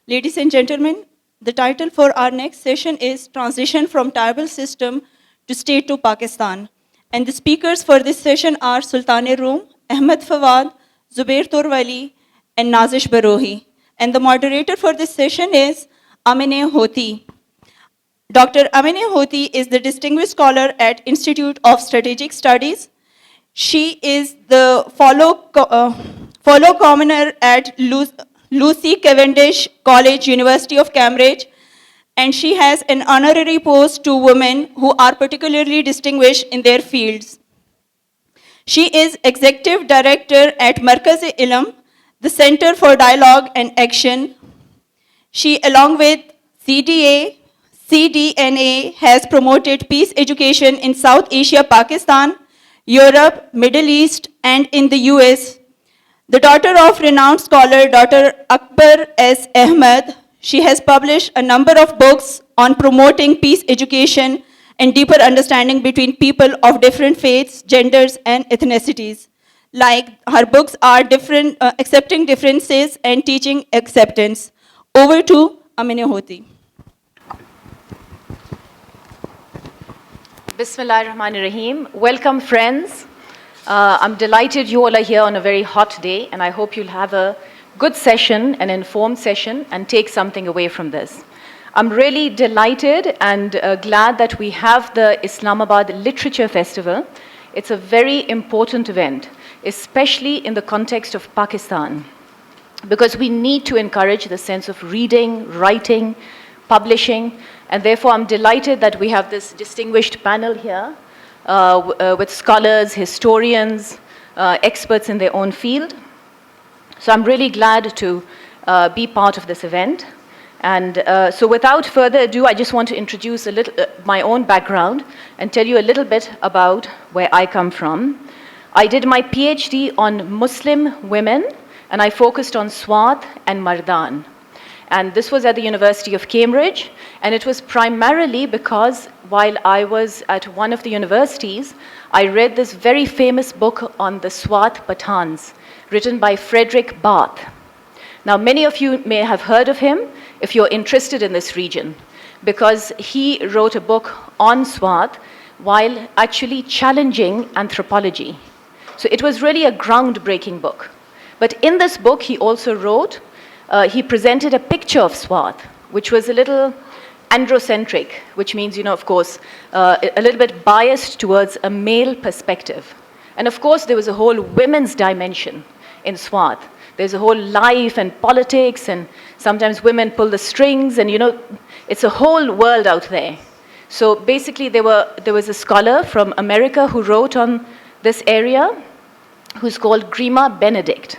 Ladies and gentlemen, the title for our next session is Transition from Tribal System to State to Pakistan. And the speakers for this session are Sultan-i-Rome, Ahmad Fouad, Zubair Torwali, and Nazish Barohi. And the moderator for this session is Amineh Hoti. Dr. Amineh Hoti is the Distinguished Scholar at Institute of Strategic Studies. She is the fellow commoner at Lucy Cavendish College, University of Cambridge, and she has an honorary post to women who are particularly distinguished in their fields. She is Executive Director at Markaz-e-Ilm, the Center for Dialogue and Action. She, along with CDNA, has promoted peace education in South Asia, Pakistan, Europe, Middle East, and in the US. The daughter of renowned scholar Dr. Akbar S. Ahmad, she has published a number of books on promoting peace education and deeper understanding between people of different faiths, genders, and ethnicities. Like her books are Accepting Differences and Teaching Acceptance. Over to Amineh Hoti. Bismillahirrahmanirrahim. Welcome, friends. I'm delighted you all are here on a very hot day, and I hope you'll have a good session, an informed session, and take something away from this. I'm really delighted and glad that we have the Islamabad Literature Festival. It's a very important event, especially in the context of Pakistan, because we need to encourage the sense of reading, writing, publishing, and therefore I'm delighted that we have this distinguished panel here with scholars, historians, experts in their own field. So I'm really glad to be part of this event. And so without further ado, I just want to introduce a little my own background and tell you a little bit about where I come from. I did my PhD on Muslim women, and I focused on Swat and Mardan. And this was at the University of Cambridge, and it was primarily because while I was at one of the universities, I read this very famous book on the Swat Pathans, written by Frederick Bath. Now, many of you may have heard of him if you're interested in this region, because he wrote a book on Swat while actually challenging anthropology. So it was really a groundbreaking book. But in this book, he also wrote, he presented a picture of Swat, which was a little androcentric, which means, of course, a little bit biased towards a male perspective. And of course, there was a whole women's dimension in Swat. There's a whole life and politics, and sometimes women pull the strings, and it's a whole world out there. So basically, there was a scholar from America who wrote on this area, who's called Grima Benedict.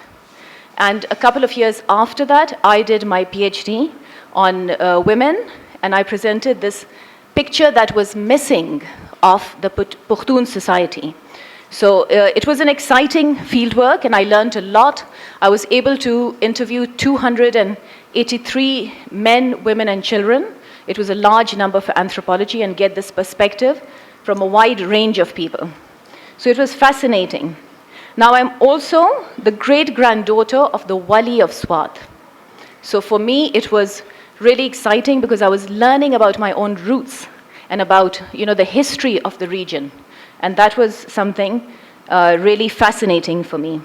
And a couple of years after that, I did my PhD on women, and I presented this picture that was missing of the Pushtun society. So it was an exciting fieldwork, and I learned a lot. I was able to interview 283 men, women, and children. It was a large number for anthropology, and get this perspective from a wide range of people. So it was fascinating. Now, I'm also the great-granddaughter of the Wali of Swat. So for me, it was really exciting because I was learning about my own roots and about, the history of the region. And that was something really fascinating for me.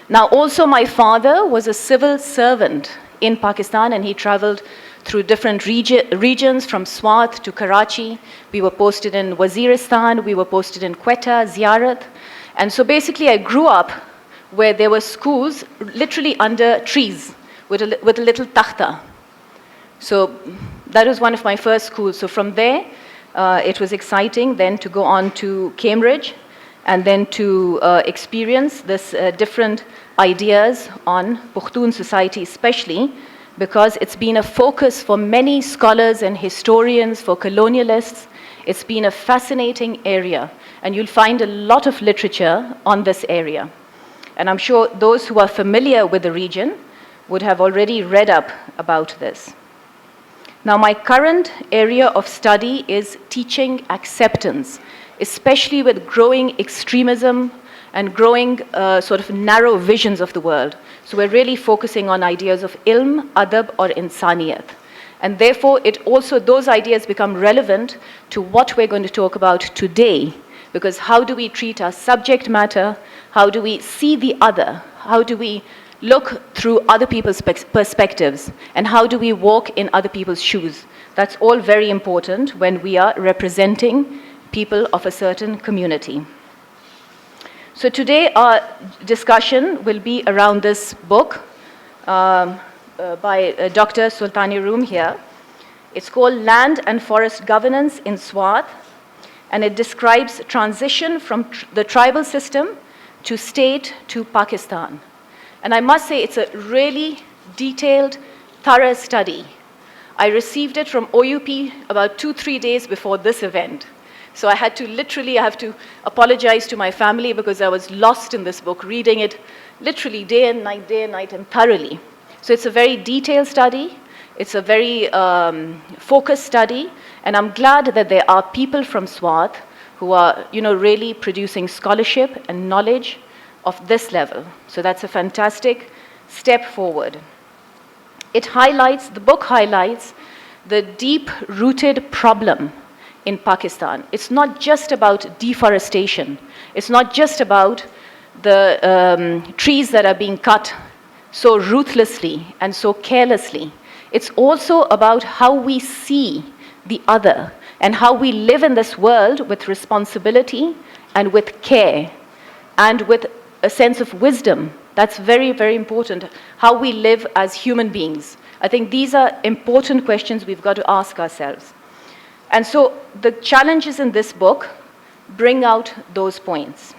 Now, also my father was a civil servant in Pakistan, and he traveled through different regions from Swat to Karachi. We were posted in Waziristan, we were posted in Quetta, Ziyarat. And so basically I grew up where there were schools literally under trees with a little takhta. So that was one of my first schools. So from there, it was exciting then to go on to Cambridge and then to experience this different ideas on Pushtun society, especially because it's been a focus for many scholars and historians, for colonialists. It's been a fascinating area, and you'll find a lot of literature on this area. And I'm sure those who are familiar with the region would have already read up about this. Now, my current area of study is teaching acceptance, especially with growing extremism and growing sort of narrow visions of the world. So we're really focusing on ideas of ilm, adab, or insaniyat. And therefore, those ideas become relevant to what we're going to talk about today. Because how do we treat our subject matter? How do we see the other? How do we look through other people's perspectives? And how do we walk in other people's shoes? That's all very important when we are representing people of a certain community. So today our discussion will be around this book by Dr. Sultan-i-Rome here. It's called Land and Forest Governance in Swat, and it describes transition from the tribal system to state to Pakistan. And I must say it's a really detailed, thorough study. I received it from OUP about 2-3 days before this event. So I have to apologize to my family because I was lost in this book, reading it literally day and night, and thoroughly. So it's a very detailed study. It's a very focused study. And I'm glad that there are people from Swat who are, really producing scholarship and knowledge of this level. So that's a fantastic step forward. The book highlights the deep-rooted problem in Pakistan. It's not just about deforestation. It's not just about the trees that are being cut so ruthlessly and so carelessly. It's also about how we see the other and how we live in this world with responsibility and with care and with a sense of wisdom. That's very, very important, how we live as human beings. I think these are important questions we've got to ask ourselves. And so the challenges in this book bring out those points.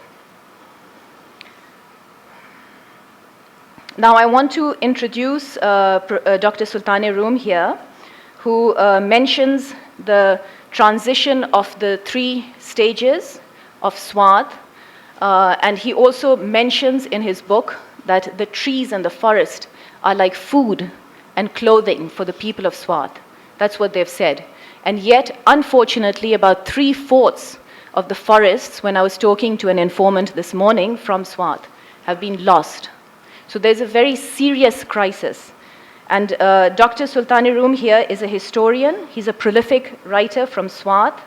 Now I want to introduce Dr. Sultan-i-Rome here, who mentions the transition of the 3 stages of Swat. And he also mentions in his book that the trees and the forest are like food and clothing for the people of Swat. That's what they've said. And yet, unfortunately, about 3/4 of the forests, when I was talking to an informant this morning from Swat, have been lost. So there's a very serious crisis. And Dr. Sultan-i-Rome here is a historian. He's a prolific writer from Swat.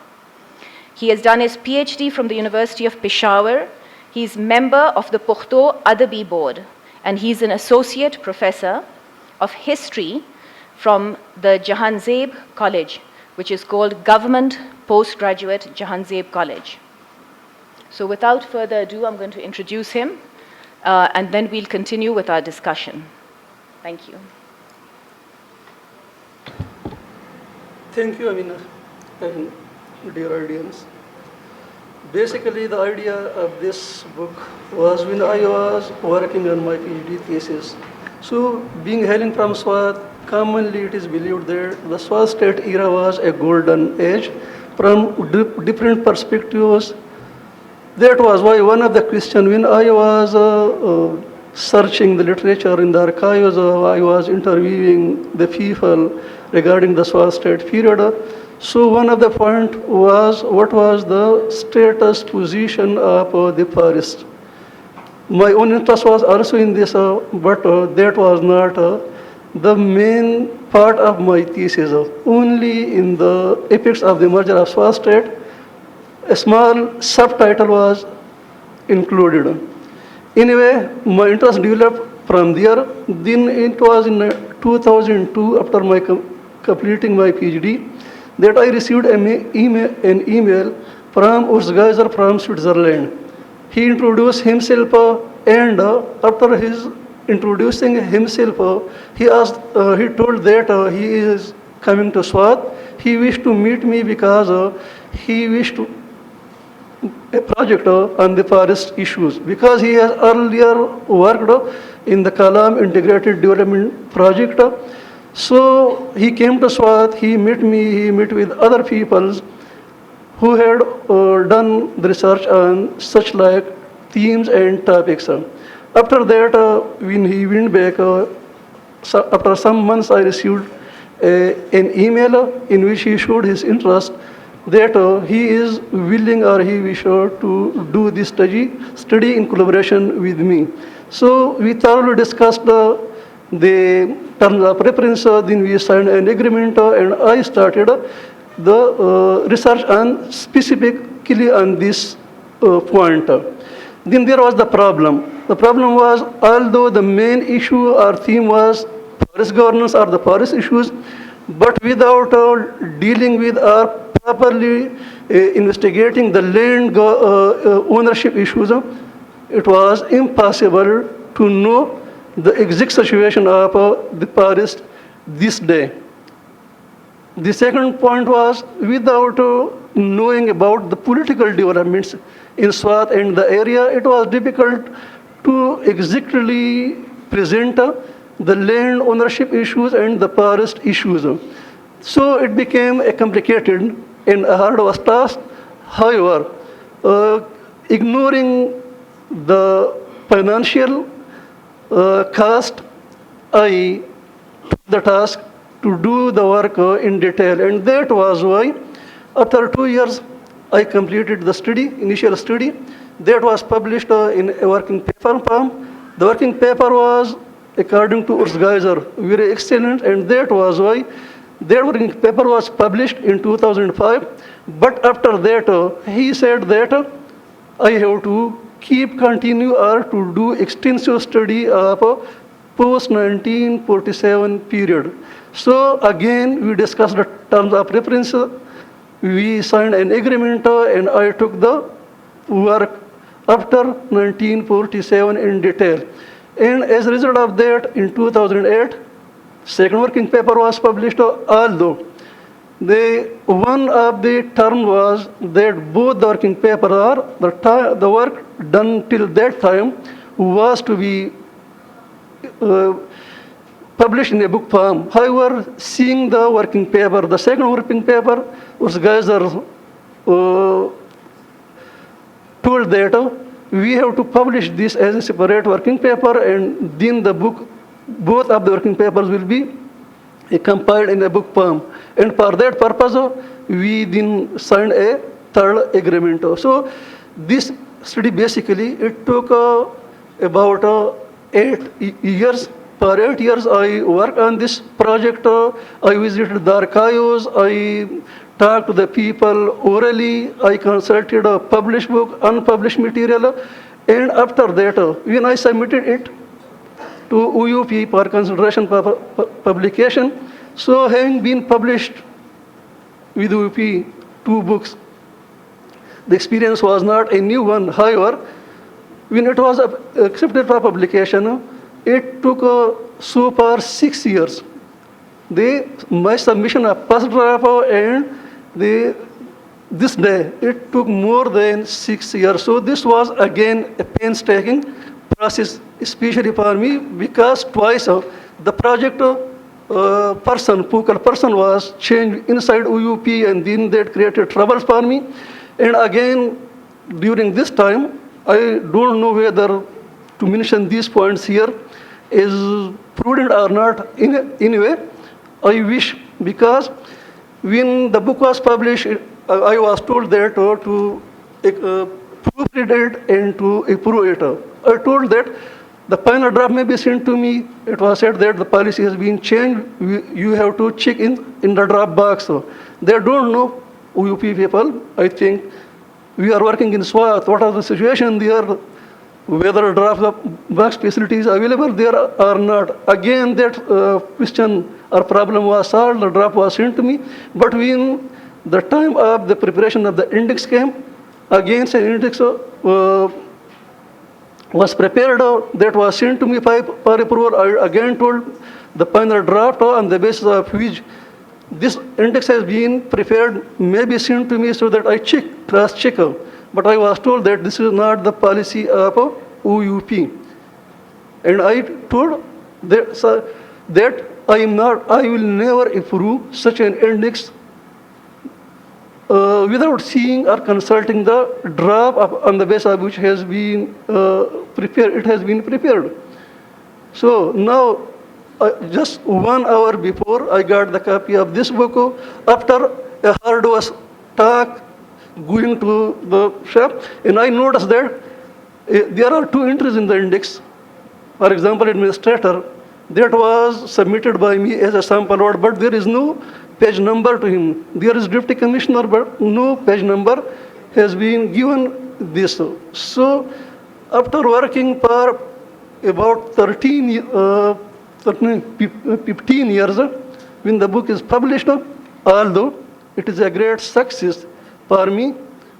He has done his PhD from the University of Peshawar. He's member of the Pukhto Adabi Board, and he's an associate professor of history from the Jahanzeb College, which is called Government Postgraduate Jahanzeb College. So without further ado, I'm going to introduce him, and then we'll continue with our discussion. Thank you. Thank you, Amineh, and dear audience. Basically, the idea of this book was when I was working on my PhD thesis. So, being hailing from Swat, commonly it is believed that the Swat state era was a golden age from different perspectives. That was why one of the questions when I was searching the literature in the archives, I was interviewing the people regarding the Swat state period. So one of the points was what was the status position of the forest. My own interest was also in this, but that was not the main part of my thesis. Only in the epics of the merger of Swat state, a small subtitle was included. Anyway, my interest developed from there. Then it was in 2002, after my completing my PhD, that I received an email from Uzgaiser from Switzerland. He introduced himself, and after his introducing himself, he told that he is coming to Swat. He wished to meet me because he wished to a project on the forest issues, because he has earlier worked in the Kalam Integrated Development Project. So he came to Swat, he met me, he met with other people who had done the research on such like themes and topics. After that, when he went back, after some months I received an email in which he showed his interest that he is willing or he wishes to do this study in collaboration with me. So we thoroughly discussed the terms of reference, then we signed an agreement, and I started the research on specifically on this point. Then there was the problem. The problem was, although the main issue or theme was forest governance or the forest issues, but without dealing with or properly investigating the land ownership issues, it was impossible to know the exact situation of the forest this day. The second point was, without knowing about the political developments in Swat and the area, it was difficult to exactly present the land ownership issues and the forest issues. So it became a complicated and a hard task. However, ignoring the financial cost, I took the task to do the work in detail, and that was why after 2 years I completed the study, initial study. That was published in a working paper form. The working paper was, according to Urs Geiser, very excellent, and that was why that working paper was published in 2005. But after that, he said that I have to continue or to do extensive study of post 1947 period. So again, we discussed the terms of reference. We signed an agreement, and I took the work after 1947 in detail. And as a result of that, in 2008, second working paper was published, although one of the term was that both the working paper or the work done till that time was to be published in a book form. However, seeing the working paper, the second working paper, was Geiser told that we have to publish this as a separate working paper, and then the book, both of the working papers will be compiled in a book form. And for that purpose, we then signed a third agreement. So this study basically, it took about 8 years. For 8 years, I worked on this project. I visited the archives. I talked to the people orally. I consulted a published book, unpublished material. And after that, when I submitted it to UUP for consideration for publication, so having been published with UUP 2 books, the experience was not a new one. However, when it was accepted for publication, it took so far 6 years. My submission of first draft and this day, it took more than 6 years. So this was again a painstaking process, especially for me, because twice the project focal person was changed inside UUP, and then that created troubles for me. And again, during this time, I don't know whether to mention these points here is prudent or not. Anyway, I wish, because when the book was published, I was told that to proofread it and to approve it. I told that the final draft may be sent to me. It was said that the policy has been changed. You have to check in the draft box. So they don't know, UUP people. I think we are working in Swat. What are the situation there? Whether draft box facilities available there or not. Again, that question or problem was solved. The draft was sent to me. But when the time of the preparation of the index came, again an index was prepared, that was sent to me for approval. I again told the final draft on the basis of which this index has been prepared may be sent to me so that I cross-check. But I was told that this is not the policy of UUP. And I told that I will never approve such an index without seeing or consulting the draft on the basis of which has been prepared. It has been prepared. So now, just 1 hour before I got the copy of this book, after a hard talk, going to the shop, and I noticed that there are 2 entries in the index. for example, administrator, that was submitted by me as a sample word, but there is no page number to him. There is deputy commissioner, but no page number has been given this. So after working for about 15 years, when the book is published, although it is a great success for me,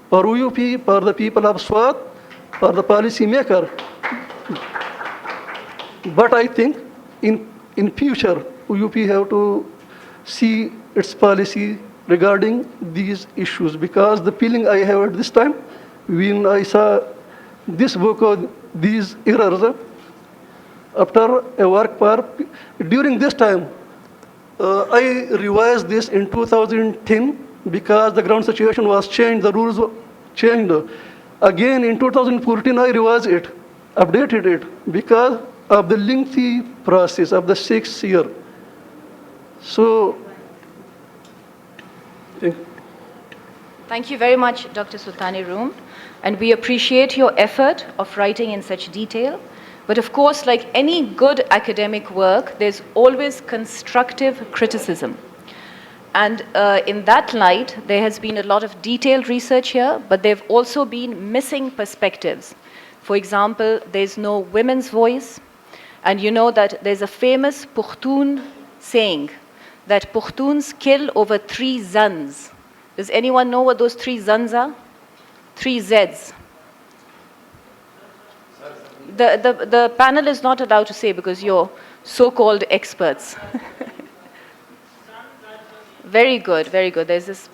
for UUP, for the people of Swat, for the policy maker. But I think in future, UUP have to see its policy regarding these issues, because the feeling I have at this time, when I saw this book of these errors, after a work for, during this time, I revised this in 2010 because the ground situation was changed, the rules were changed. Again in 2014 I revised it, updated it, because of the lengthy process of the 6th year. So, Thank you very much, Dr. Sultan-i-Rome, and we appreciate your effort of writing in such detail. But of course, like any good academic work, there's always constructive criticism. And in that light, there has been a lot of detailed research here, but there have also been missing perspectives. For example, there's no women's voice, and you know that there's a famous Pushtun saying that Pushtuns kill over 3 zans. Does anyone know what those 3 zans are? 3 Zs. The panel is not allowed to say because you're so-called experts. Very good, very good. There's this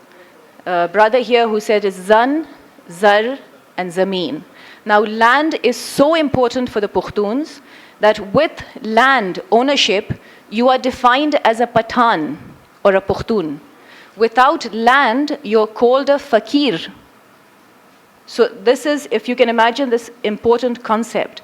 brother here who said it's Zan, Zar, and Zameen. Now, land is so important for the Pushtuns that with land ownership, you are defined as a Pathan or a Pushtun. Without land, you're called a fakir. So this is, if you can imagine this important concept.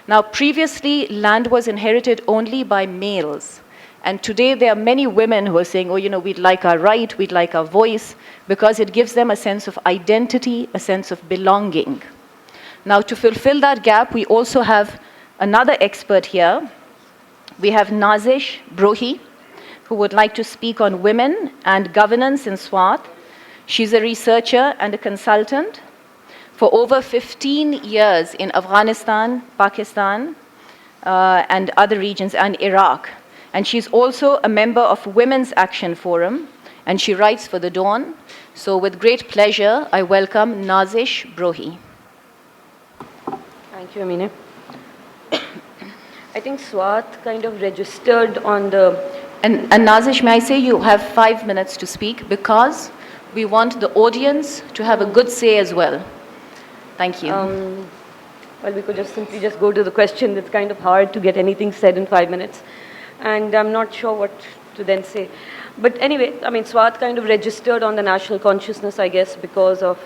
Now, previously, land was inherited only by males. And today, there are many women who are saying, oh, you know, we'd like our right, we'd like our voice, because it gives them a sense of identity, a sense of belonging. Now, to fulfill that gap, we also have another expert here. We have Nazish Brohi, who would like to speak on women and governance in Swat. She's a researcher and a consultant for over 15 years in Afghanistan, Pakistan, and other regions, and Iraq. And she's also a member of Women's Action Forum, and she writes for The Dawn. So with great pleasure, I welcome Nazish Brohi. Thank you, Amineh. I think Swat kind of registered on the... And Nazish, may I say you have 5 minutes to speak because we want the audience to have a good say as well. Thank you. Well, we could just simply just go to the question. It's kind of hard to get anything said in 5 minutes. And I'm not sure what to then say. But anyway, I mean, Swat kind of registered on the national consciousness, I guess, because of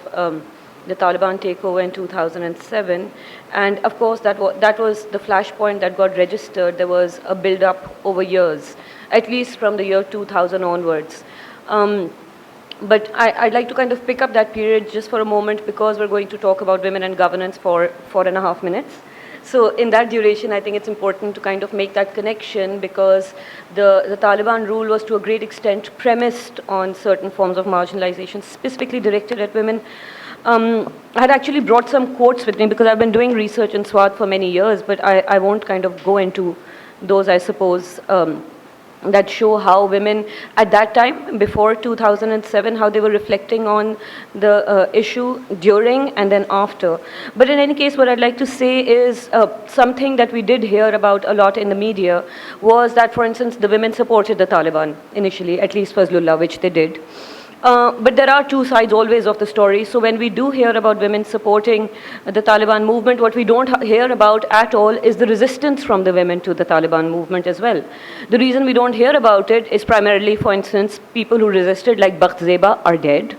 the Taliban takeover in 2007. And of course, that was the flashpoint that got registered. There was a build-up over years, at least from the year 2000 onwards. But I'd like to kind of pick up that period just for a moment because we're going to talk about women and governance for 4.5 minutes. So in that duration, I think it's important to kind of make that connection because the Taliban rule was to a great extent premised on certain forms of marginalization, specifically directed at women. I had actually brought some quotes with me because I've been doing research in Swat for many years, but I won't kind of go into those, I suppose, that show how women at that time, before 2007, how they were reflecting on the issue during and then after. But in any case, what I'd like to say is something that we did hear about a lot in the media was that, for instance, the women supported the Taliban initially, at least Fazlullah, which they did. But there are 2 sides always of the story. So when we do hear about women supporting the Taliban movement, what we don't hear about at all is the resistance from the women to the Taliban movement as well. The reason we don't hear about it is primarily, for instance, people who resisted, like Bakht Zeba, are dead.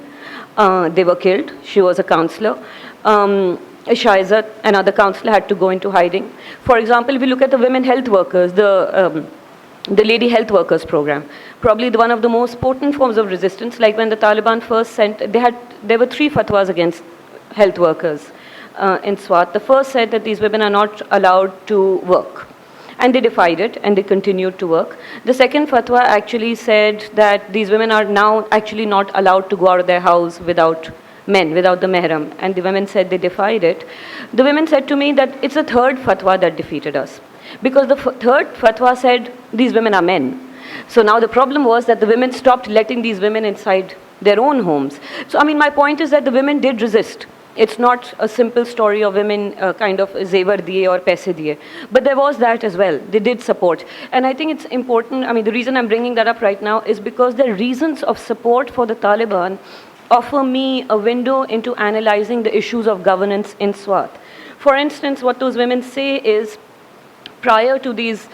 They were killed. She was a counselor. Shaizat, another counselor, had to go into hiding. For example, if we look at the women health workers, the Lady Health Workers Program, probably one of the most potent forms of resistance. Like when the Taliban first sent, there were 3 fatwas against health workers in Swat. The first said that these women are not allowed to work. And they defied it, and they continued to work. The second fatwa actually said that these women are now actually not allowed to go out of their house without men, without the mehram. And the women said they defied it. The women said to me that it's the third fatwa that defeated us. Because the third fatwa said these women are men. So now the problem was that the women stopped letting these women inside their own homes. So I mean, my point is that the women did resist. It's not a simple story of women kind of zevar diye or paise diye. But there was that as well. They did support. And I think it's important, I mean, the reason I'm bringing that up right now is because the reasons of support for the Taliban offer me a window into analyzing the issues of governance in Swat. For instance, what those women say is, prior to these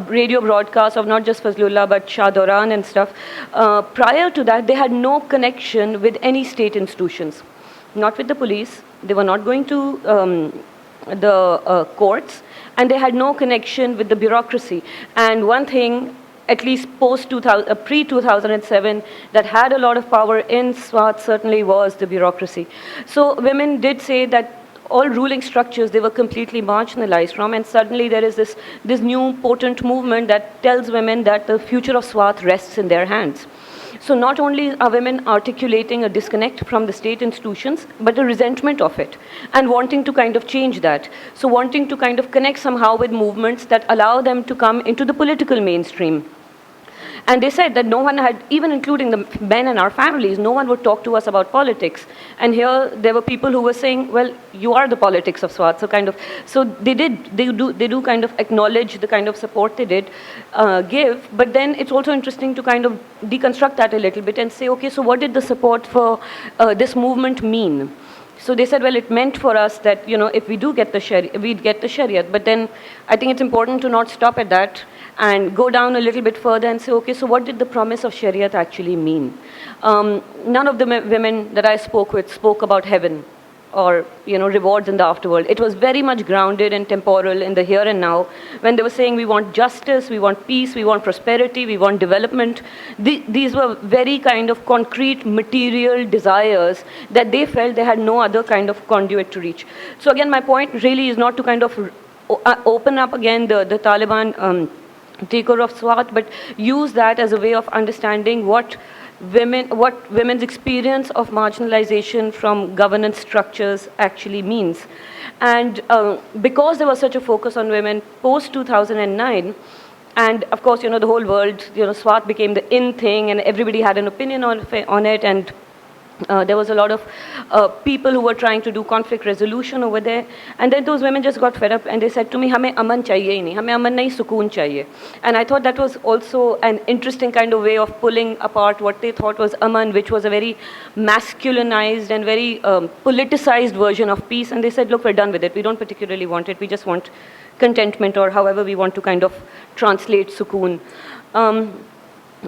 radio broadcasts of not just Fazlullah but Shah Doran and stuff, prior to that, they had no connection with any state institutions. Not with the police, they were not going to the courts, and they had no connection with the bureaucracy. And one thing, at least pre-2007, that had a lot of power in Swat certainly was the bureaucracy. So women did say that all ruling structures, they were completely marginalized from, and suddenly there is this new potent movement that tells women that the future of Swat rests in their hands. So not only are women articulating a disconnect from the state institutions, but a resentment of it, and wanting to kind of change that. So wanting to kind of connect somehow with movements that allow them to come into the political mainstream. And they said that no one had, even including the men in our families, no one would talk to us about politics. And here there were people who were saying, well, you are the politics of Swat. So they do kind of acknowledge the kind of support they did give. But then it's also interesting to kind of deconstruct that a little bit and say, okay, so what did the support for this movement mean? So they said, well, it meant for us that, if we do get the Sharia, we'd get the Sharia. But then I think it's important to not stop at that and go down a little bit further and say, okay, so what did the promise of Shariat actually mean? None of the women that I spoke with spoke about heaven or rewards in the afterworld. It was very much grounded and temporal in the here and now, when they were saying we want justice, we want peace, we want prosperity, we want development. These were very kind of concrete material desires that they felt they had no other kind of conduit to reach. So again, my point really is not to kind of open up again the Taliban takeover of Swat, but use that as a way of understanding what women's experience of marginalization from governance structures actually means. And because there was such a focus on women post 2009, and of course, the whole world, Swat became the in thing, and everybody had an opinion on it, and there was a lot of people who were trying to do conflict resolution over there. And then those women just got fed up and they said to me, "Hame aman chahiye hi nahi, hame aman nahi, sukoon chahiye." And I thought that was also an interesting kind of way of pulling apart what they thought was aman, which was a very masculinized and very politicized version of peace. And they said, look, we're done with it. We don't particularly want it. We just want contentment, or however we want to kind of translate sukoon.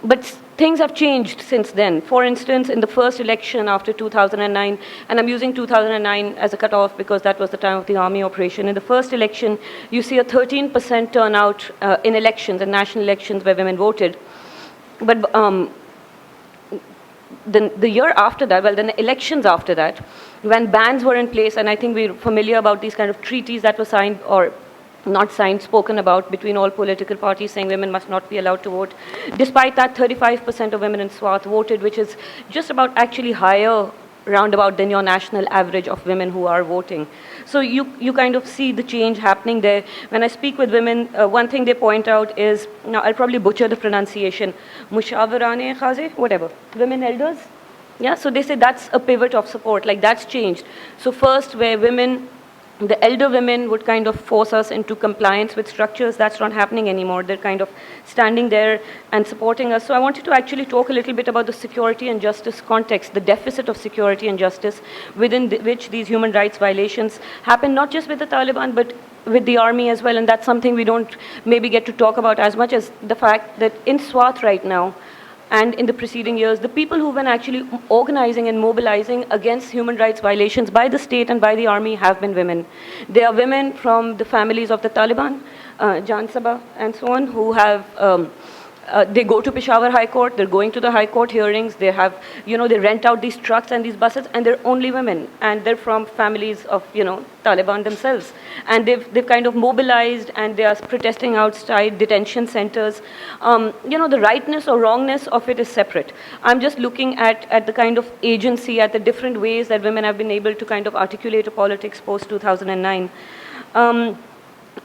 But things have changed since then. For instance, in the first election after 2009, and I'm using 2009 as a cutoff because that was the time of the army operation. In the first election, you see a 13% turnout in elections, in national elections where women voted. But the year after that, well, then the elections after that, when bans were in place, and I think we're familiar about these kind of treaties that were signed or not signed, spoken about between all political parties saying women must not be allowed to vote. Despite that, 35% of women in Swat voted, which is just about actually higher roundabout than your national average of women who are voting. So you kind of see the change happening there. When I speak with women, one thing they point out is, now I'll probably butcher the pronunciation, mushawarane khaze, whatever, women elders. Yeah, so they say that's a pivot of support, like that's changed. So first where the elder women would kind of force us into compliance with structures. That's not happening anymore. They're kind of standing there and supporting us. So I wanted to actually talk a little bit about the security and justice context, the deficit of security and justice within which these human rights violations happen, not just with the Taliban, but with the army as well. And that's something we don't maybe get to talk about as much as the fact that in Swat right now, and in the preceding years, the people who've been actually organizing and mobilizing against human rights violations by the state and by the army have been women. They are women from the families of the Taliban, Jan Sabah and so on, who have They go to Peshawar High Court, they're going to the High Court hearings, they have, they rent out these trucks and these buses, and they're only women, and they're from families of, Taliban themselves. And they've kind of mobilized, and they are protesting outside detention centers. The rightness or wrongness of it is separate. I'm just looking at the kind of agency, at the different ways that women have been able to kind of articulate a politics post-2009.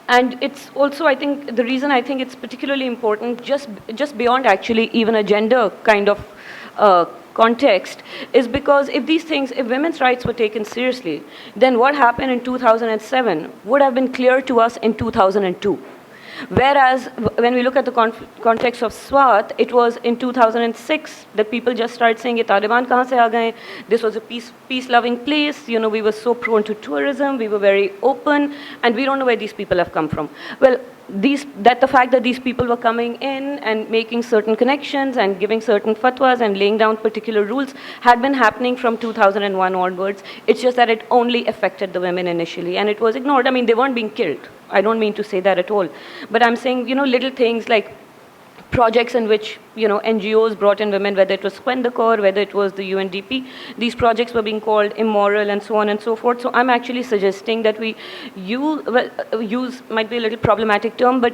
And it's also, I think, the reason I think it's particularly important, just beyond actually even a gender kind of context, is because if women's rights were taken seriously, then what happened in 2007 would have been clear to us in 2002. Whereas when we look at the context of Swat, it was in 2006 that people just started saying, "Ye Taliban kahan se aa gaye?" This was a peace-loving place. We were so prone to tourism. We were very open, and we don't know where these people have come from. Well, the fact that these people were coming in and making certain connections and giving certain fatwas and laying down particular rules had been happening from 2001 onwards. It's just that it only affected the women initially, and it was ignored. I mean, they weren't being killed. I don't mean to say that at all. But I'm saying, little things like projects in which, NGOs brought in women, whether it was Kwendakor, whether it was the UNDP, these projects were being called immoral and so on and so forth. So I'm actually suggesting that we use might be a little problematic term, but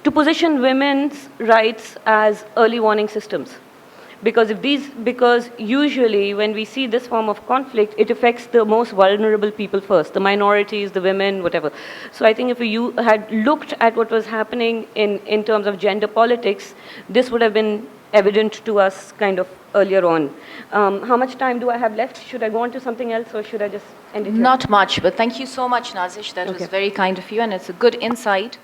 to position women's rights as early warning systems. Because usually when we see this form of conflict, it affects the most vulnerable people first, the minorities, the women, whatever. So I think if you had looked at what was happening in terms of gender politics, this would have been evident to us kind of earlier on. How much time do I have left? Should I go on to something else, or should I just end it here? Not much, but thank you so much, Nazish. That was very kind of you, and it's a good insight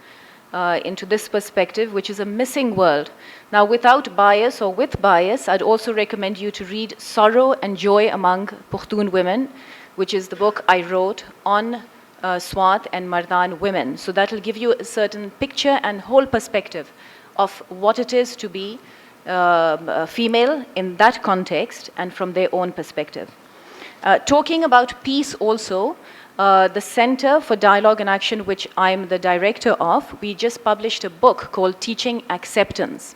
into this perspective, which is a missing world. Now, without bias or with bias, I'd also recommend you to read Sorrow and Joy Among Pushtun Women, which is the book I wrote on Swat and Mardan women. So that will give you a certain picture and whole perspective of what it is to be female in that context and from their own perspective. Talking about peace also, the Center for Dialogue and Action, which I'm the director of, we just published a book called Teaching Acceptance.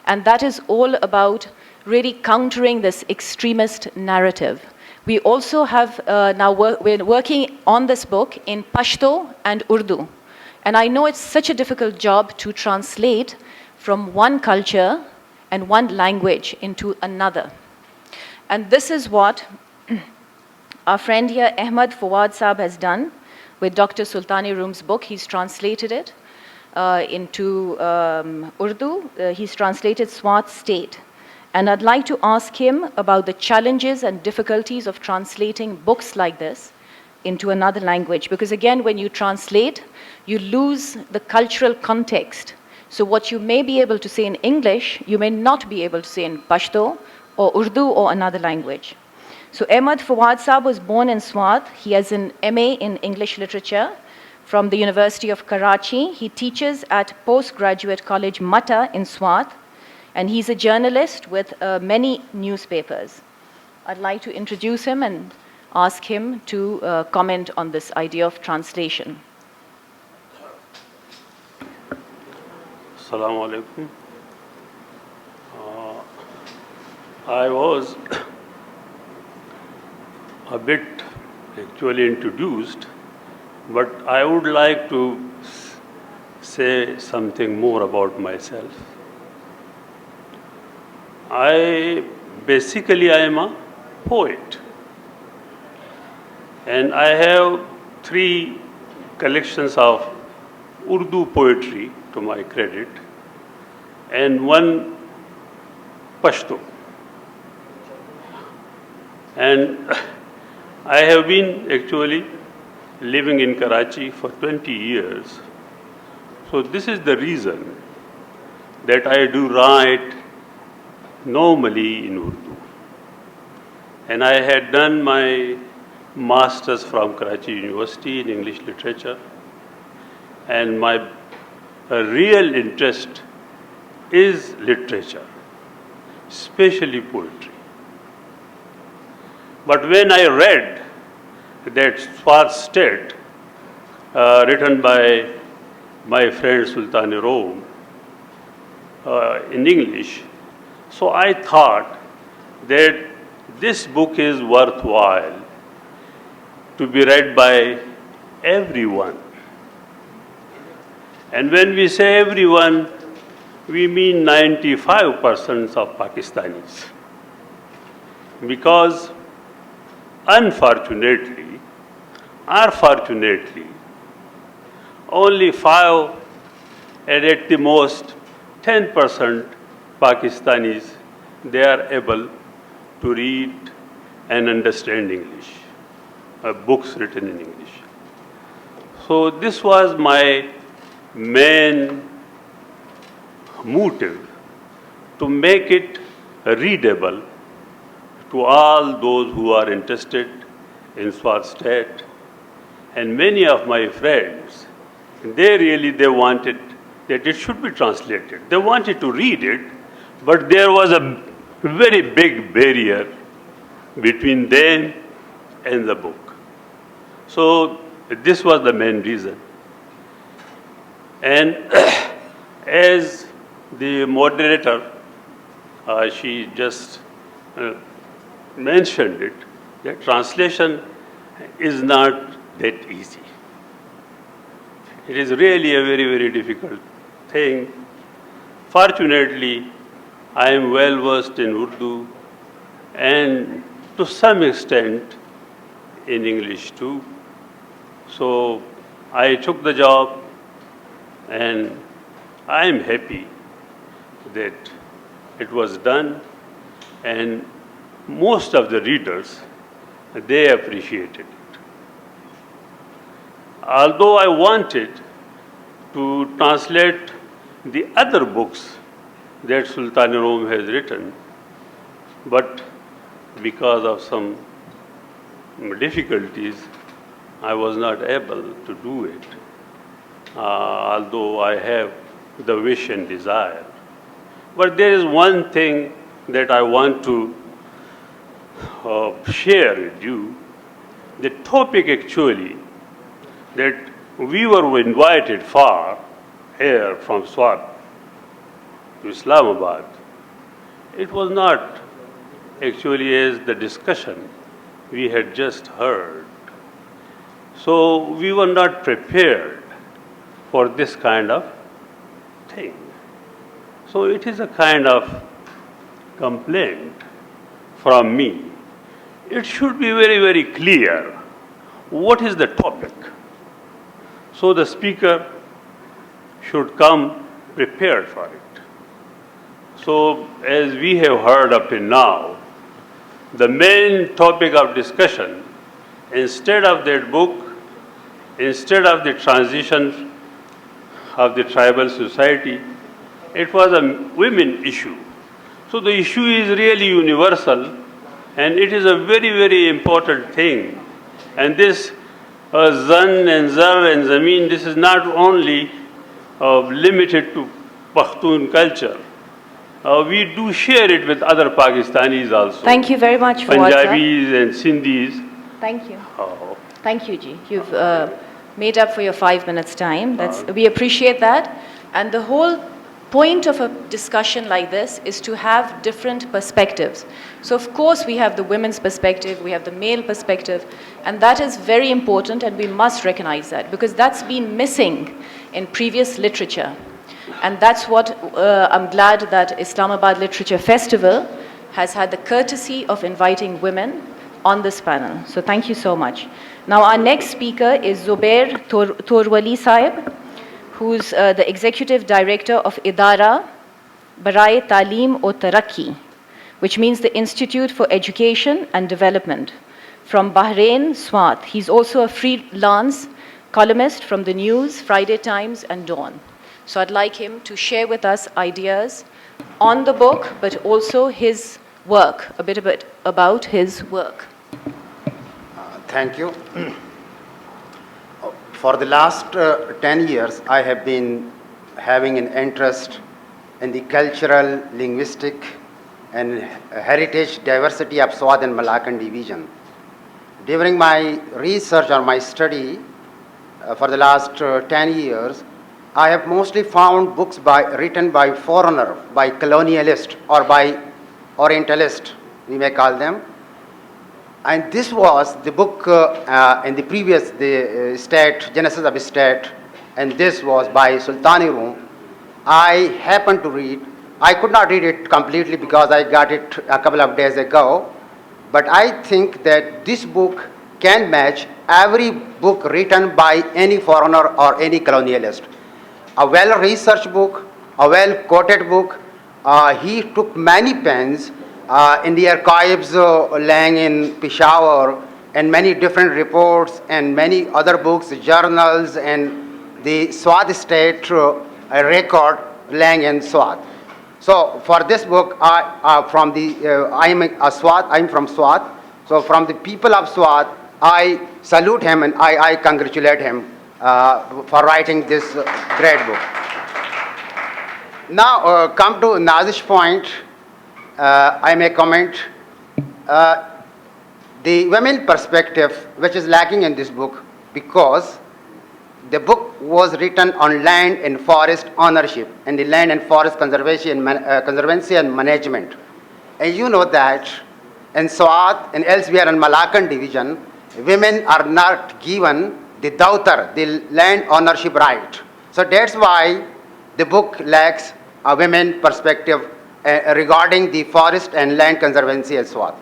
And that is all about really countering this extremist narrative. We also have we're working on this book in Pashto and Urdu. And I know it's such a difficult job to translate from one culture and one language into another. And this is what our friend here, Ahmad Fouad Saab, has done with Dr. Sultan-i-Rome's book. He's translated it into Urdu. He's translated Swat State. And I'd like to ask him about the challenges and difficulties of translating books like this into another language. Because again, when you translate, you lose the cultural context. So what you may be able to say in English, you may not be able to say in Pashto or Urdu or another language. So Ahmad Fouad Saab was born in Swat. He has an MA in English Literature from the University of Karachi. He teaches at Postgraduate College Matta in Swat, and he's a journalist with many newspapers. I'd like to introduce him and ask him to comment on this idea of translation. Assalamu alaikum. I was a bit actually introduced, but I would like to say something more about myself. I am a poet, and I have 3 collections of Urdu poetry to my credit, and 1 Pashto. And I have been actually living in Karachi for 20 years. So this is the reason that I do write normally in Urdu. And I had done my master's from Karachi University in English Literature. And my real interest is literature, especially poetry. But when I read that Swat State, written by my friend Sultan-i-Rome, in English. So I thought that this book is worthwhile to be read by everyone. And when we say everyone, we mean 95% of Pakistanis. Because unfortunately, or fortunately, only 5 and at the most 10% Pakistanis, they are able to read and understand English, books written in English. So this was my main motive, to make it readable to all those who are interested in Swat state. And many of my friends, they wanted that it should be translated. They wanted to read it, but there was a very big barrier between them and the book. So this was the main reason. And as the moderator, she just mentioned it, that translation is not that easy. It is really a very, very difficult thing. Fortunately, I am well versed in Urdu and to some extent in English too. So I took the job, and I am happy that it was done, and most of the readers, they appreciated it. Although I wanted to translate the other books that Sultan-i-Rome has written, but because of some difficulties, I was not able to do it, although I have the wish and desire. But there is one thing that I want to share with you. The topic actually that we were invited for here from Swat to Islamabad, it was not actually as the discussion we had just heard. So we were not prepared for this kind of thing. So it is a kind of complaint from me. It should be very, very clear what is the topic. So the speaker should come prepared for it. So as we have heard up till now, the main topic of discussion, instead of that book, instead of the transition of the tribal society, it was a women issue. So the issue is really universal, and it is a very, very important thing. And this Zan and Zar and Zameen, this is not only limited to Pashtun culture. We do share it with other Pakistanis also. Thank you very much, Fouad, Punjabis and Sindhis. Thank you. Thank you, Ji. You've made up for your 5 minutes time. We appreciate that. And the whole point of a discussion like this is to have different perspectives. So of course we have the women's perspective, we have the male perspective, and that is very important, and we must recognize that, because that's been missing in previous literature. And that's what I'm glad that Islamabad Literature Festival has had the courtesy of inviting women on this panel. So thank you so much. Now our next speaker is Zubair Torwali Sahib, who's the Executive Director of Idara Baraye Taaleem o Tarakki, which means the Institute for Education and Development, from Bahrain, Swat. He's also a freelance columnist from the News, Friday Times, and Dawn. So I'd like him to share with us ideas on the book, but also his work, a bit about his work. Thank you. For the last 10 years, I have been having an interest in the cultural, linguistic, and heritage diversity of Swat and Malaccan division. During my research or my study for the last 10 years, I have mostly found books written by foreigner, by colonialist, or by orientalist, we may call them. And this was the book in the previous, the state, Genesis of State, and this was by Sultan-i-Rome. I happened to read. I could not read it completely because I got it a couple of days ago, but I think that this book can match every book written by any foreigner or any colonialist. A well-researched book, a well-quoted book. He took many pens in the archives lying in Peshawar, and many different reports and many other books, journals, and the Swat state record lying in Swat. So for this book, I'm from Swat. So from the people of Swat, I salute him and I congratulate him for writing this great book. Now come to Nazish's point. I may comment. The women perspective, which is lacking in this book, because the book was written on land and forest ownership and the land and forest conservancy and management. And you know that in Swat and elsewhere in Malaccan division, women are not given the daughter, the land ownership right. So that's why the book lacks a women perspective regarding the forest and land conservancy in Swat.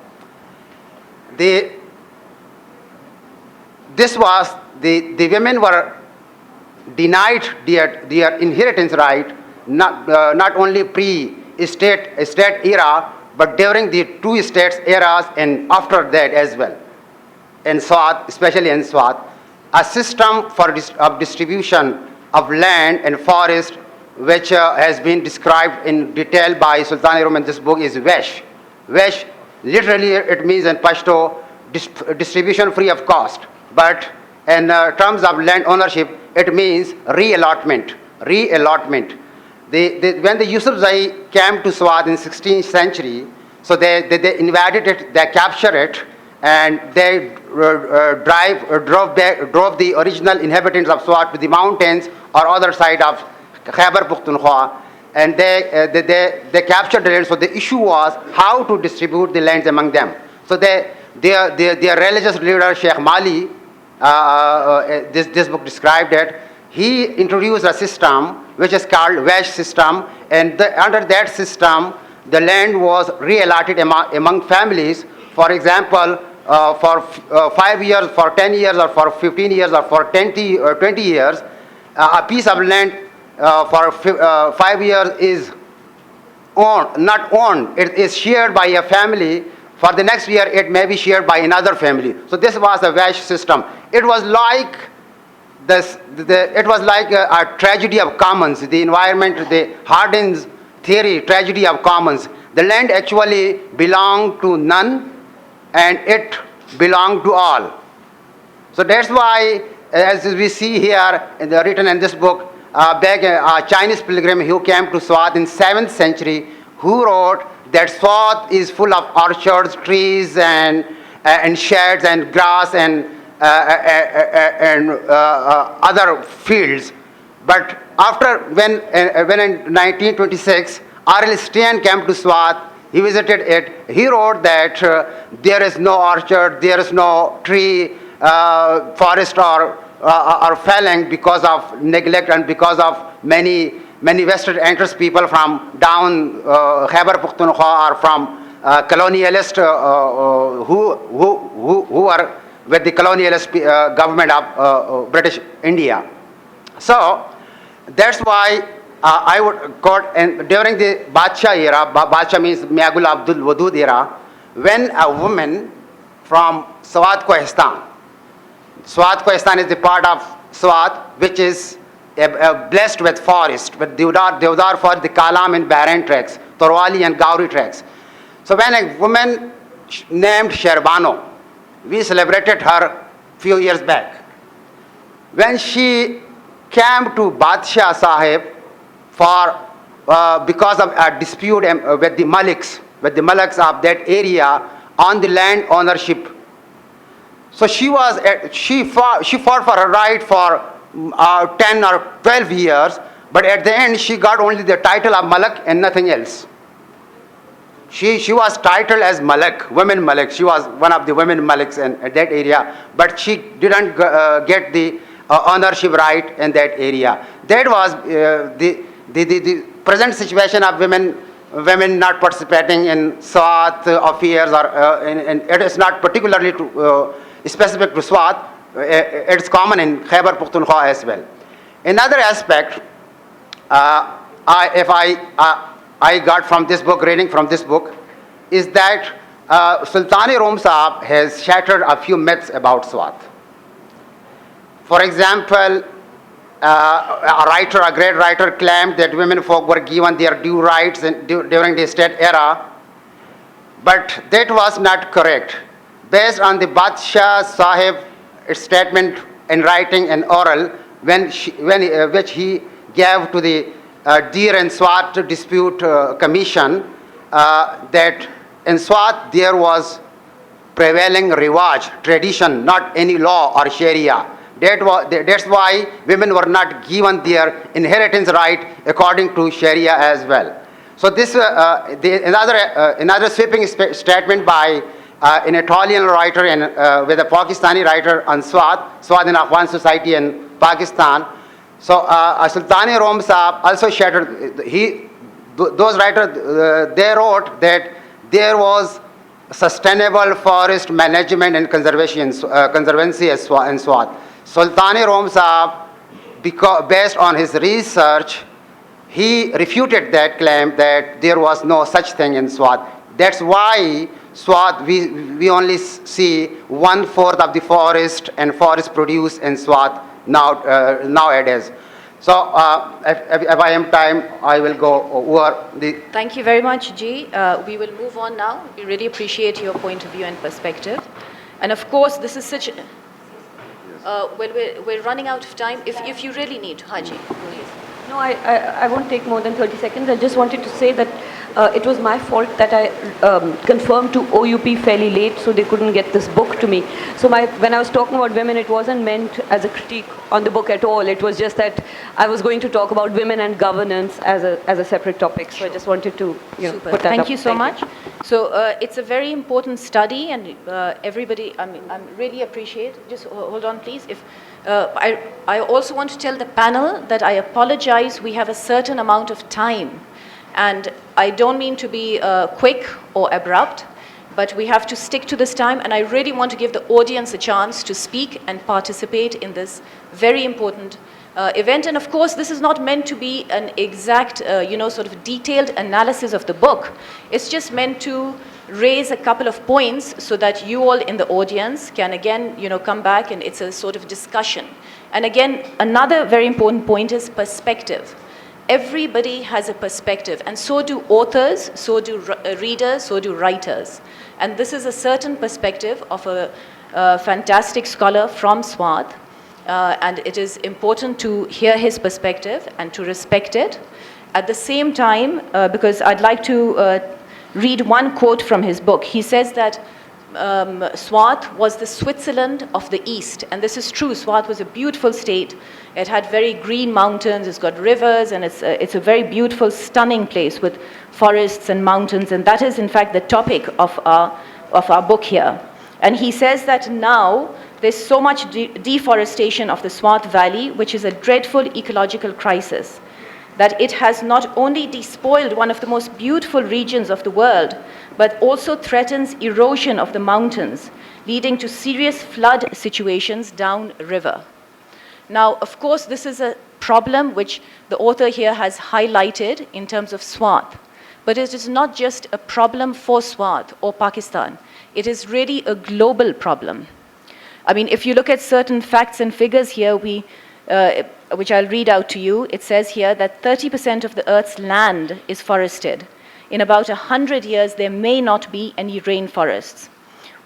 The women were denied their inheritance right, not only pre-state era, but during the two states eras and after that as well. In Swat, especially in Swat, a system of distribution of land and forest, which has been described in detail by Sultan-i-Rome in this book, is Vesh. Vesh, literally it means in Pashto, distribution free of cost. But in terms of land ownership, it means reallotment. When the Yusufzai came to Swat in 16th century, so they invaded it, they captured it, and they drove the original inhabitants of Swat to the mountains or other side of Khyber Pakhtunkhwa, and they captured the land. So the issue was how to distribute the lands among them. So their religious leader Sheikh Mali, this book described it. He introduced a system which is called Vesh system, and under that system, the land was reallotted among families. For example, for 5 years, for 10 years, or for 15 years, or for 20 years, a piece of land for 5 years is not owned. It is shared by a family. For the next year, it may be shared by another family. So this was a Vesh system. It was like a tragedy of commons. The environment, the Hardin's theory, tragedy of commons. The land actually belonged to none, and it belonged to all. So that's why, as we see here, written in this book, a Chinese pilgrim who came to Swat in 7th century, who wrote that Swat is full of orchards, trees, and sheds, and grass, and other fields. But when in 1926, R.L. Stein came to Swat, he visited it, he wrote that there is no orchard, there is no tree, forest or felling because of neglect and because of many vested interest people from down Khyber Pakhtunkhwa or from colonialists who are with the colonialist government of British India. So that's why I would quote, and during the Badshah era, Badshah means Miagul Abdul Wadud era, when a woman from Swat Kohistan is the part of Swat which is blessed with forest, with Deodar forest, the Kalam and Bahrain tracks, Torwali and Gauri tracks. So when a woman named Sherbano, we celebrated her few years back. When she came to Badshah Sahib because of a dispute with the Maliks of that area on the land ownership. So she fought for her right for 10 or 12 years, but at the end she got only the title of Malak and nothing else. She was titled as Malak, women Malak. She was one of the women Malaks in that area, but she didn't get the ownership right in that area. That was the present situation of women not participating in Swat affairs, or and it is not particularly specific to Swat. It's common in Khyber Pakhtunkhwa as well. Another aspect, I got from this book, reading from this book, is that Sultan-i-Rome Sahab has shattered a few myths about Swat. For example, a great writer claimed that women folk were given their due rights during the state era, but that was not correct. Based on the Badshah Sahib statement in writing and oral, which he gave to the Deer and Swat Dispute Commission, that in Swat there was prevailing riwaj, tradition, not any law or sharia. That's why women were not given their inheritance right according to sharia as well. So this another sweeping statement by an Italian writer and with a Pakistani writer on Swat in Afghan society in Pakistan. So Sultan-i-Rome Sahab also shattered. Those writers they wrote that there was sustainable forest management and conservancy in Swat. Sultan-i-Rome Sahab, based on his research, he refuted that claim that there was no such thing in Swat. That's why Swat, we only see 1/4 of the forest and forest produce in Swat nowadays. So if I am time, I will go over the... Thank you very much, Ji. We will move on now. We really appreciate your point of view and perspective. And of course, this is such... well, we're running out of time. If you really need, Haji, please. No, I won't take more than 30 seconds. I just wanted to say that it was my fault that I confirmed to OUP fairly late, so they couldn't get this book to me. So when I was talking about women, it wasn't meant as a critique on the book at all. It was just that I was going to talk about women and governance as a separate topic. So I just wanted to Super. Put that Thank up. you so much. So it's a very important study, and everybody, I really appreciate. Just hold on, please. If I also want to tell the panel that I apologize. We have a certain amount of time. And I don't mean to be quick or abrupt, but we have to stick to this time. And I really want to give the audience a chance to speak and participate in this very important event. And of course, this is not meant to be an exact, sort of detailed analysis of the book. It's just meant to raise a couple of points so that you all in the audience can again, come back, and it's a sort of discussion. And again, another very important point is perspective. Everybody has a perspective, and so do authors, so do readers, so do writers. And this is a certain perspective of a fantastic scholar from Swat, and it is important to hear his perspective and to respect it. At the same time, because I'd like to read one quote from his book. He says that Swat was the Switzerland of the East, and this is true. Swat was a beautiful state. It had very green mountains, it's got rivers, and it's a very beautiful, stunning place with forests and mountains, and that is in fact the topic of our book here. And he says that now there's so much deforestation of the Swat Valley, which is a dreadful ecological crisis, that it has not only despoiled one of the most beautiful regions of the world, but also threatens erosion of the mountains, leading to serious flood situations downriver. Now, of course, this is a problem which the author here has highlighted in terms of Swat, but it is not just a problem for Swat or Pakistan. It is really a global problem. I mean, if you look at certain facts and figures here, which I'll read out to you, it says here that 30% of the Earth's land is forested. In about 100 years, there may not be any rainforests.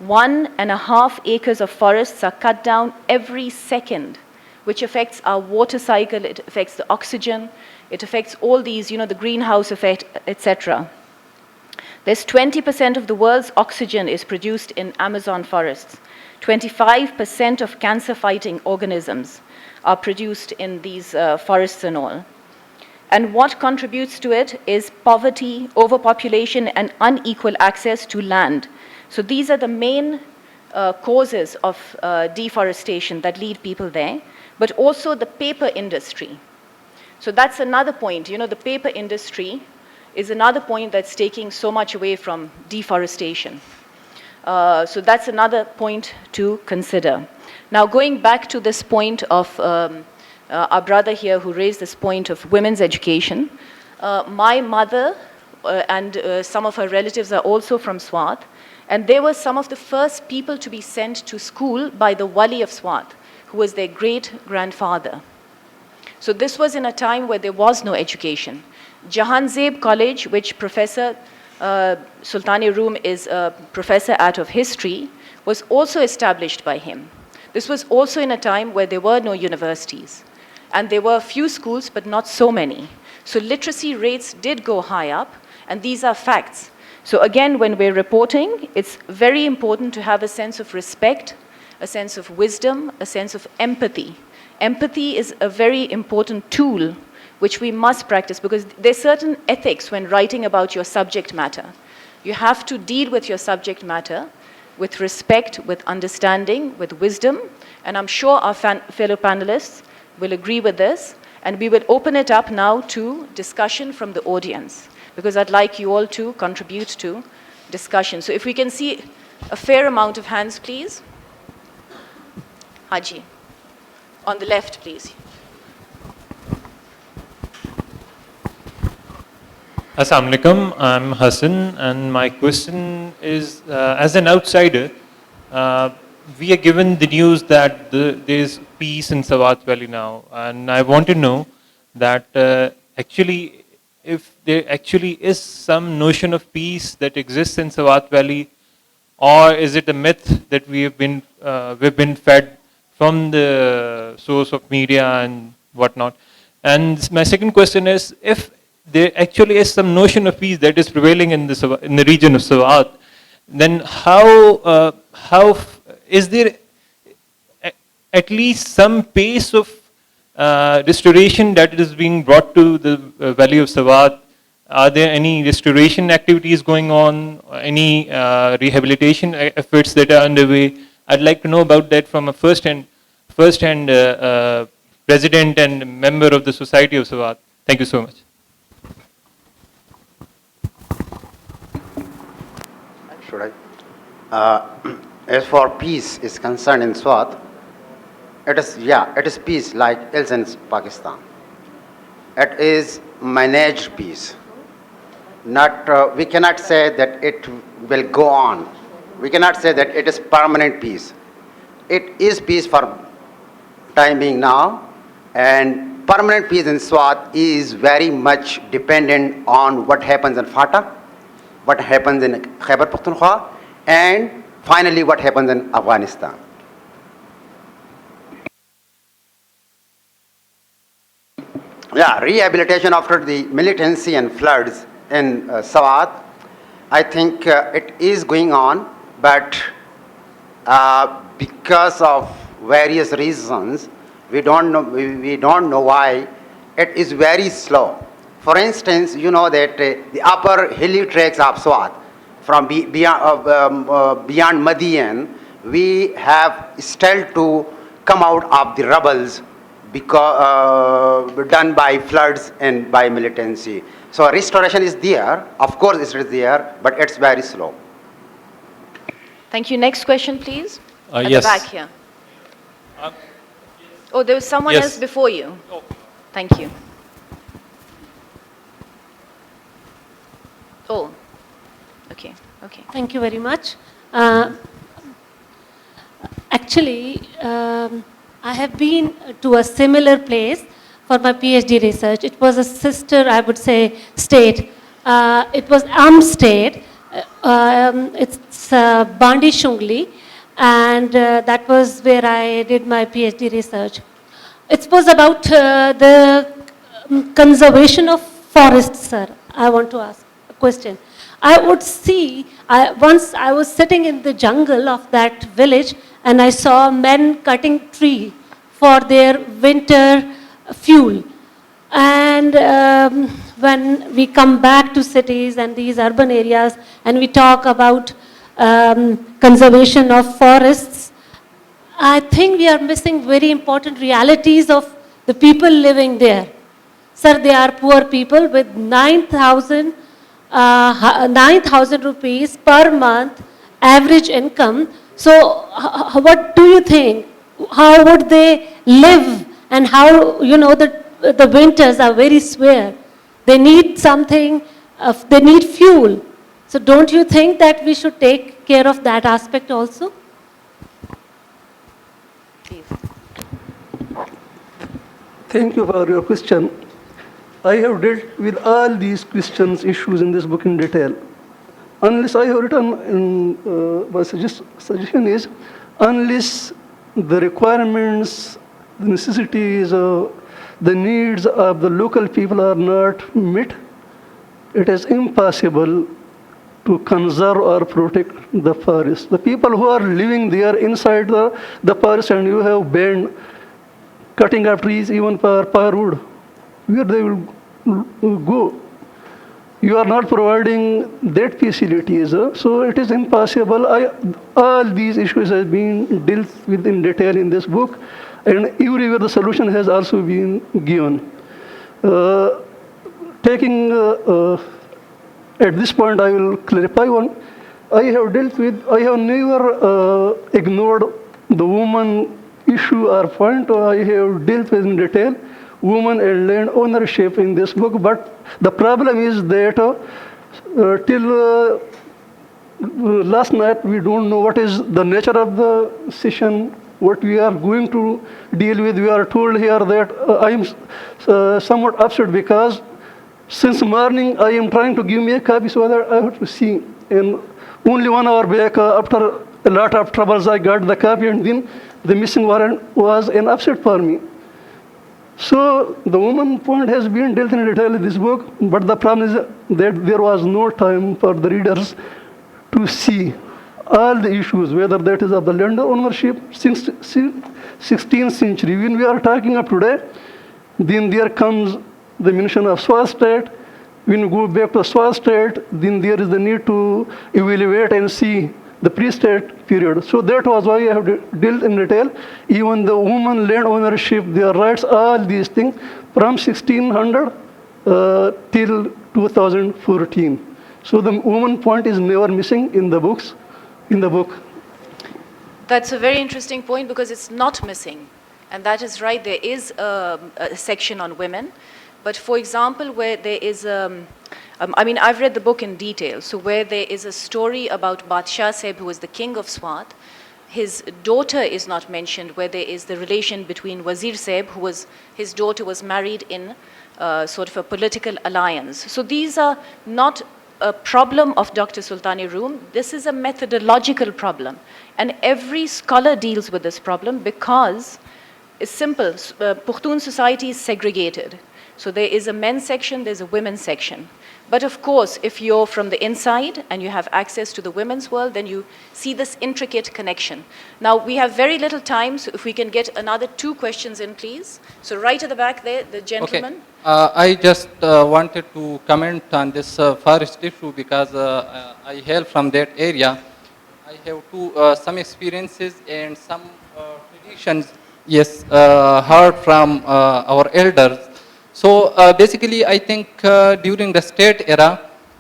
1.5 acres of forests are cut down every second, which affects our water cycle, it affects the oxygen, it affects all these, the greenhouse effect, etc. There's 20% of the world's oxygen is produced in Amazon forests, 25% of cancer-fighting organisms are produced in these forests and all. And what contributes to it is poverty, overpopulation, and unequal access to land. So these are the main causes of deforestation that lead people there, but also the paper industry. So that's another point. You know, the paper industry is another point that's taking so much away from deforestation. So that's another point to consider. Now, going back to this point of our brother here who raised this point of women's education, my mother and some of her relatives are also from Swat, and they were some of the first people to be sent to school by the Wali of Swat, who was their great-grandfather. So this was in a time where there was no education. Jahanzeb College, which Professor Sultan-i-Rome is a professor at of history, was also established by him. This was also in a time where there were no universities. And there were a few schools, but not so many. So literacy rates did go high up, and these are facts. So again, when we're reporting, it's very important to have a sense of respect, a sense of wisdom, a sense of empathy. Empathy is a very important tool which we must practice, because there's certain ethics when writing about your subject matter. You have to deal with your subject matter with respect, with understanding, with wisdom, and I'm sure our fellow panelists will agree with this, and we will open it up now to discussion from the audience, because I'd like you all to contribute to discussion. So if we can see a fair amount of hands, please. Haji, on the left, please. Assalamu alaikum, I'm Hassan, and my question is, as an outsider, we are given the news that there is peace in Sawat Valley now, and I want to know that actually, if there actually is some notion of peace that exists in Sawat Valley, or is it a myth that we've been fed from the source of media and whatnot? And my second question is, if there actually is some notion of peace that is prevailing in the region of Sawat, then how is there at least some pace of restoration that is being brought to the valley of Sawat? Are there any restoration activities going on, any rehabilitation efforts that are underway? I'd like to know about that from a first-hand president and member of the Society of Sawat. Thank you so much. Should I? As for peace is concerned in Swat, it is peace like else in Pakistan. It is managed peace. We cannot say that it will go on. We cannot say that it is permanent peace. It is peace for time being now, and permanent peace in Swat is very much dependent on what happens in Fatah, what happens in Khyber Pakhtunkhwa, and finally what happens in Afghanistan. Rehabilitation after the militancy and floods in Sawat, I think it is going on, but because of various reasons, we don't know why it is very slow. For instance, you know that the upper hilly tracts of Swat, from beyond Madian, we have still to come out of the rubbles because done by floods and by militancy. So restoration is there, of course it is there, but it's very slow. Thank you. Next question, please. At Yes. the back here. Oh, there was someone Yes. else before you. Thank you. Oh, okay. Thank you very much. Actually, I have been to a similar place for my PhD research. It was a sister, I would say, state. It was state. It's Bandi Shungli, and that was where I did my PhD research. It was about the conservation of forests, sir. I want to ask a question. I would see, once I was sitting in the jungle of that village, and I saw men cutting tree for their winter fuel. And when we come back to cities and these urban areas and we talk about conservation of forests, I think we are missing very important realities of the people living there. Sir, they are poor people with 9,000 rupees per month average income. So what do you think? How would they live? And how, you know, the winters are very severe. They need something, they need fuel. So don't you think that we should take care of that aspect also? Please. Thank you for your question. I have dealt with all these questions, issues in this book in detail. Unless I have written, my suggestion is, unless the requirements, the necessities, the needs of the local people are not met, it is impossible to conserve or protect the forest. The people who are living there inside the forest, and you have banned cutting of trees even for firewood, where they will go? You are not providing that facilities, so it is impossible. All these issues have been dealt with in detail in this book, and everywhere the solution has also been given. At this point, I will clarify one. I have never ignored the woman issue or point. I have dealt with in detail women and land ownership in this book, but the problem is that till last night we don't know what is the nature of the session, what we are going to deal with. We are told here that I am somewhat upset because since morning I am trying to give me a copy so that I have to see, and only 1 hour back after a lot of troubles I got the copy, and then the missing warrant was an upset for me. So the woman point has been dealt in detail in this book, but the problem is that there was no time for the readers to see all the issues, whether that is of the land ownership since 16th century. When we are talking of today, then there comes the mention of Swat state. When we go back to Swat state, then there is the need to evaluate and see the pre-state period. So that was why I have dealt in detail. Even the woman land ownership, their rights, all these things from 1600 till 2014. So the woman point is never missing in the books, in the book. That's a very interesting point because it's not missing. And that is right, there is a section on women. But for example, where there is I've read the book in detail. So where there is a story about Badshah Sahib, who was the king of Swat, his daughter is not mentioned, where there is the relation between Wazir Sahib, his daughter was married in sort of a political alliance. So these are not a problem of Dr. Sultan-i-Rome. This is a methodological problem. And every scholar deals with this problem because it's simple. Pushtun society is segregated. So there is a men's section, there's a women's section. But of course, if you're from the inside and you have access to the women's world, then you see this intricate connection. Now, we have very little time, so if we can get another 2 questions in, please. So right at the back there, the gentleman. Okay. I just wanted to comment on this forest issue because I hail from that area. I have some experiences and some traditions, yes, heard from our elders. So basically, I think during the state era,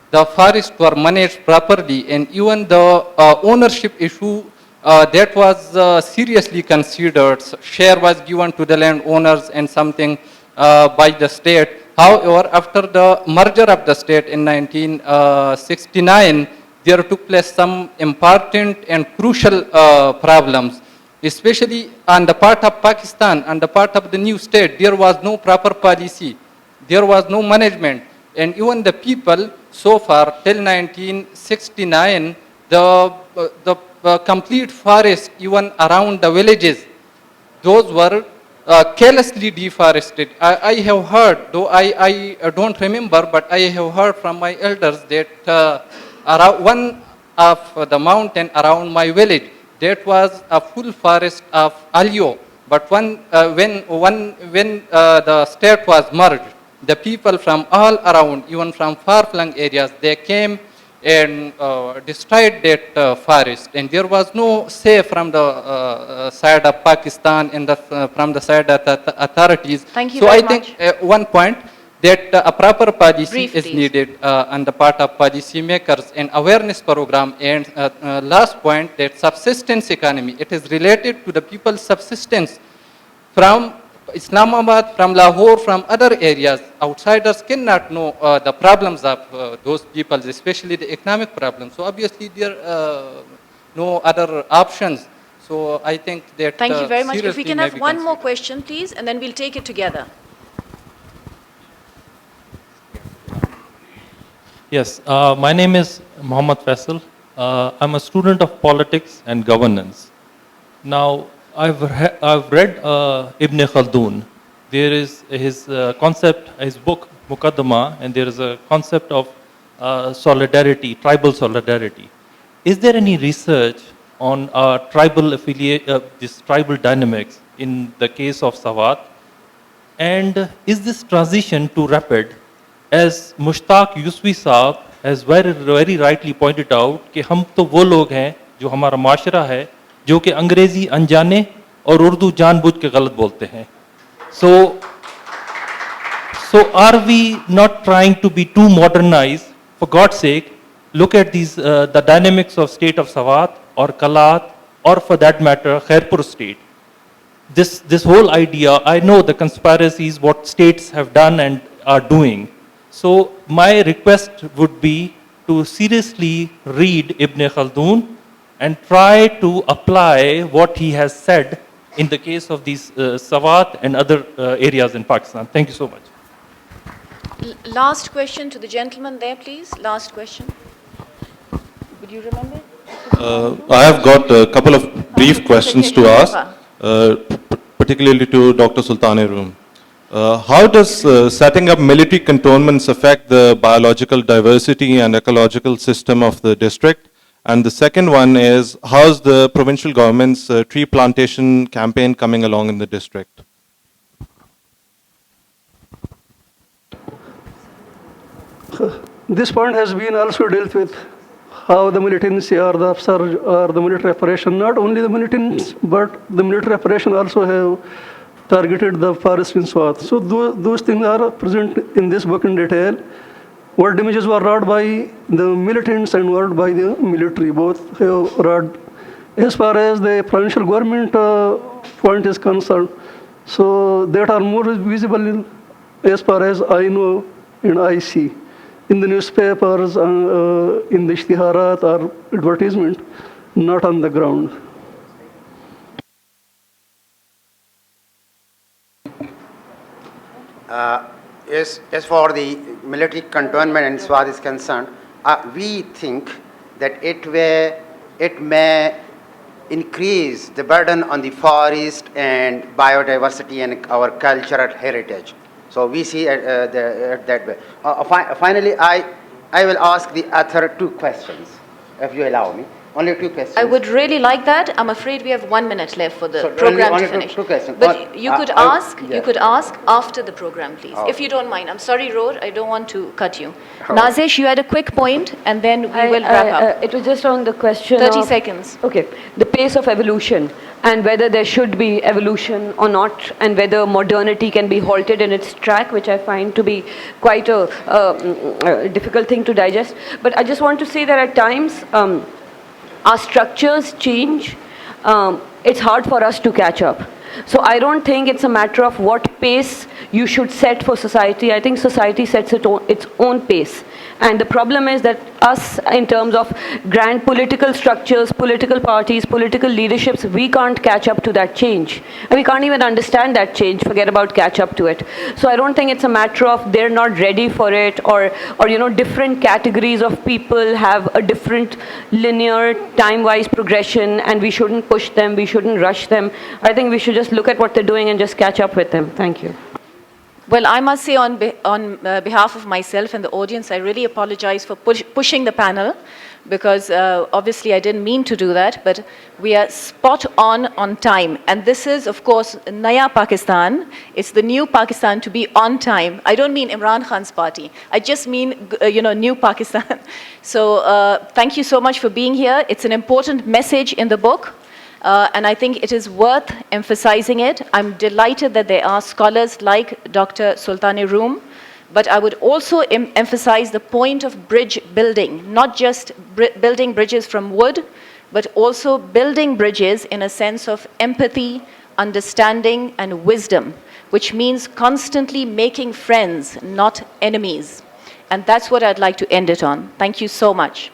the forests were managed properly, and even the ownership issue that was seriously considered. Share was given to the landowners and something by the state. However, after the merger of the state in 1969, there took place some important and crucial problems. Especially on the part of Pakistan, on the part of the new state, there was no proper policy, there was no management, and even the people so far till 1969, the complete forest, even around the villages, those were carelessly deforested. I have heard, though I don't remember, but I have heard from my elders that around one of the mountain around my village, that was a full forest of alio, But when the state was merged, the people from all around, even from far-flung areas, they came and destroyed that forest. And there was no say from the side of Pakistan and from the side of the authorities. Thank you so very I much. think one point that a proper policy Brief, is please. needed on the part of policy makers and awareness program. And last point, that subsistence economy, it is related to the people's subsistence from Islamabad, from Lahore, from other areas. Outsiders cannot know the problems of those people, especially the economic problems. So obviously there are no other options. So I think that Thank you very much. If we seriously can may have be one more considered. question, please, and then we'll take it together. Yes, my name is Mohammad Faisal. I'm a student of politics and governance. Now, I've read Ibn Khaldun. There is his concept, his book, Muqaddama, and there is a concept of solidarity, tribal solidarity. Is there any research on tribal this tribal dynamics in the case of Sawat? And is this transition too rapid? As Mushtaq Yuswi Saab has very rightly pointed out कि हम तो वो लोग हैं जो हमारा माशरा है जो कि अंग्रेजी अनजाने और उर्दू जानबूझ के गलत बोलते हैं. So are we not trying to be too modernized? For God's sake, look at these the dynamics of state of Sawat or Kalat or for that matter Khairpur state. This whole idea, I know the conspiracies, what states have done and are doing. So my request would be to seriously read Ibn Khaldun and try to apply what he has said in the case of these Sawat and other areas in Pakistan. Thank you so much. Last question to the gentleman there, please. Last question. Would you remember? I have got a couple of brief questions to ask, particularly to Dr. Sultan-i-Rome. How does setting up military cantonments affect the biological diversity and ecological system of the district? And the second one is, how's the provincial government's tree plantation campaign coming along in the district? This point has been also dealt with, how the militancy or the upsurge or the military operation, not only the militants, but the military operation also have targeted the forest in Swat. So those things are present in this book in detail. What damages were wrought by the militants and wrought by the military, both have wrought. As far as the provincial government point is concerned, so that are more visible as far as I know and I see in the newspapers, in the ishtiharat or advertisement, not on the ground. As for the military cantonment in Swat is concerned, we think that it may increase the burden on the forest and biodiversity and our cultural heritage. So we see it that way. Finally, I will ask the other two questions, if you allow me. Only two questions. I would really like that. I'm afraid we have 1 minute left for the So program only to finish. two questions. But you could ask. Yeah. You could ask after the program, please, Oh. if you don't mind. I'm sorry, Roar. I don't want to cut you. Nazish, you had a quick point, and then we will wrap up. It was just on the question 30 of, seconds. Okay, the pace of evolution and whether there should be evolution or not, and whether modernity can be halted in its track, which I find to be quite a difficult thing to digest. But I just want to say that at times our structures change. It's hard for us to catch up. So I don't think it's a matter of what pace you should set for society. I think society sets its own pace. And the problem is that us, in terms of grand political structures, political parties, political leaderships, we can't catch up to that change. And we can't even understand that change, forget about catch up to it. So I don't think it's a matter of they're not ready for it, or you know, different categories of people have a different linear, time-wise progression, and we shouldn't push them, we shouldn't rush them. I think we should just look at what they're doing and just catch up with them. Thank you. Well, I must say on behalf of myself and the audience, I really apologize for pushing the panel, because obviously I didn't mean to do that, but we are spot on time. And this is, of course, Naya Pakistan. It's the new Pakistan to be on time. I don't mean Imran Khan's party. I just mean, new Pakistan. So thank you so much for being here. It's an important message in the book. And I think it is worth emphasizing it. I'm delighted that there are scholars like Dr. Sultan-i-Rome, but I would also emphasize the point of bridge building, not just building bridges from wood, but also building bridges in a sense of empathy, understanding, and wisdom, which means constantly making friends, not enemies. And that's what I'd like to end it on. Thank you so much.